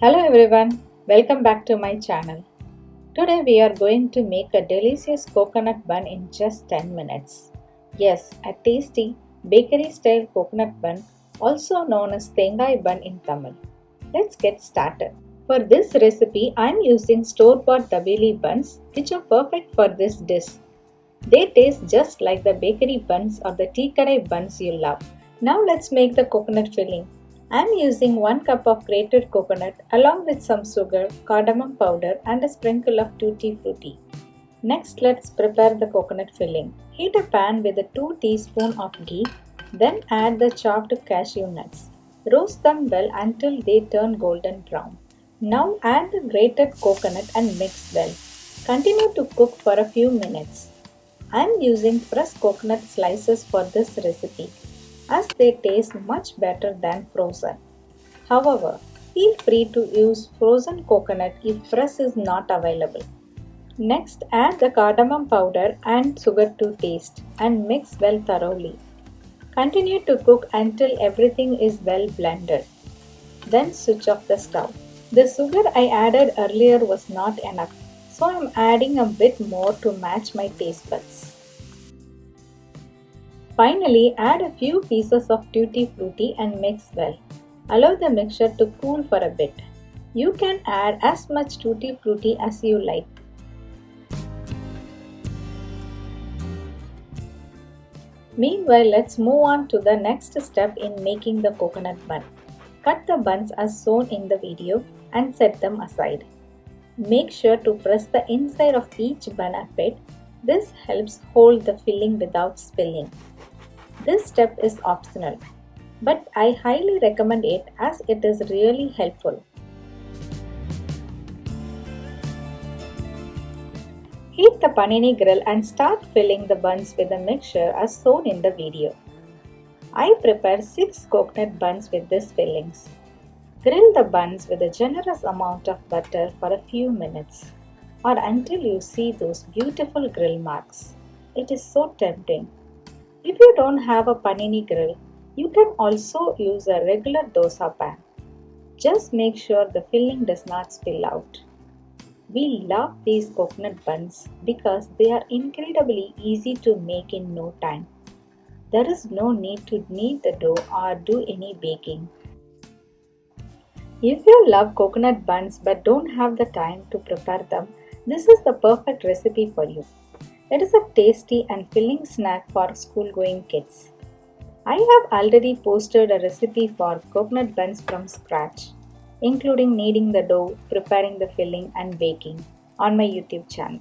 Hello everyone, welcome back to my channel. Today we are going to make a delicious coconut bun in just 10 minutes. Yes, a tasty bakery style coconut bun, also known as thengai bun in Tamil. Let's get started. For this recipe, I am using store-bought dabbeli buns which are perfect for this dish. They taste just like the bakery buns or the tea kadai buns you love. Now let's make the coconut filling. I am using 1 cup of grated coconut along with some sugar, cardamom powder and a sprinkle of tutti frutti. Next let's prepare the coconut filling. Heat a pan with 2 teaspoons of ghee, then add the chopped cashew nuts. Roast them well until they turn golden brown. Now add the grated coconut and mix well. Continue to cook for a few minutes. I am using fresh coconut slices for this recipe as they taste much better than frozen. However, feel free to use frozen coconut if fresh is not available. Next, add the cardamom powder and sugar to taste and mix well thoroughly. Continue to cook until everything is well blended. Then switch off the stove. The sugar I added earlier was not enough, so I am adding a bit more to match my taste buds. Finally, add a few pieces of tutti frutti and mix well. Allow the mixture to cool for a bit. You can add as much tutti frutti as you like. Meanwhile, let's move on to the next step in making the coconut bun. Cut the buns as shown in the video and set them aside. Make sure to press the inside of each bun a bit. This helps hold the filling without spilling. This step is optional, but I highly recommend it as it is really helpful. Heat the panini grill and start filling the buns with the mixture as shown in the video. I prepare 6 coconut buns with these fillings. Grill the buns with a generous amount of butter for a few minutes or until you see those beautiful grill marks. It is so tempting. If you don't have a panini grill, you can also use a regular dosa pan. Just make sure the filling does not spill out. We love these coconut buns because they are incredibly easy to make in no time. There is no need to knead the dough or do any baking. If you love coconut buns but don't have the time to prepare them, this is the perfect recipe for you. It is a tasty and filling snack for school-going kids. I have already posted a recipe for coconut buns from scratch, including kneading the dough, preparing the filling and baking on my YouTube channel.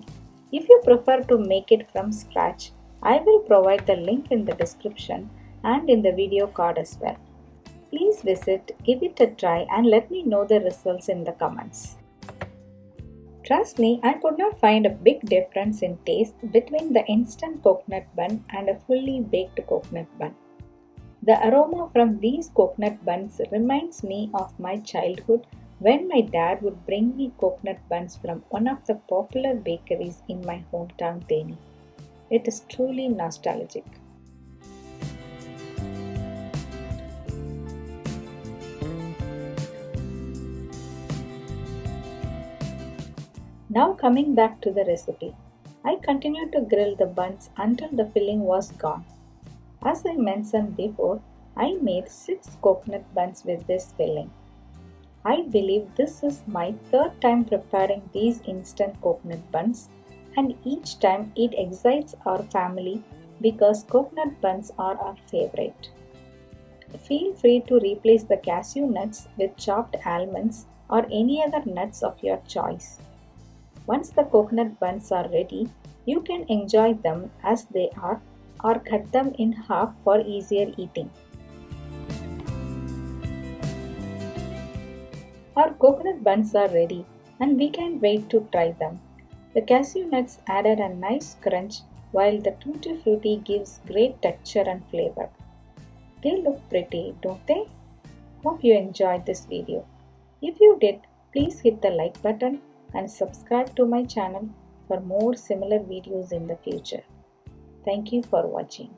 If you prefer to make it from scratch, I will provide the link in the description and in the video card as well. Please visit, give it a try and let me know the results in the comments. Trust me, I could not find a big difference in taste between the instant coconut bun and a fully baked coconut bun. The aroma from these coconut buns reminds me of my childhood when my dad would bring me coconut buns from one of the popular bakeries in my hometown Theni. It is truly nostalgic. Now coming back to the recipe, I continued to grill the buns until the filling was gone. As I mentioned before, I made 6 coconut buns with this filling. I believe this is my 3rd time preparing these instant coconut buns and each time it excites our family because coconut buns are our favorite. Feel free to replace the cashew nuts with chopped almonds or any other nuts of your choice. Once the coconut buns are ready, you can enjoy them as they are or cut them in half for easier eating. Our coconut buns are ready and we can't wait to try them. The cashew nuts added a nice crunch while the tutti frutti gives great texture and flavor. They look pretty, don't they? Hope you enjoyed this video. If you did, please hit the like button and subscribe to my channel for more similar videos in the future. Thank you for watching.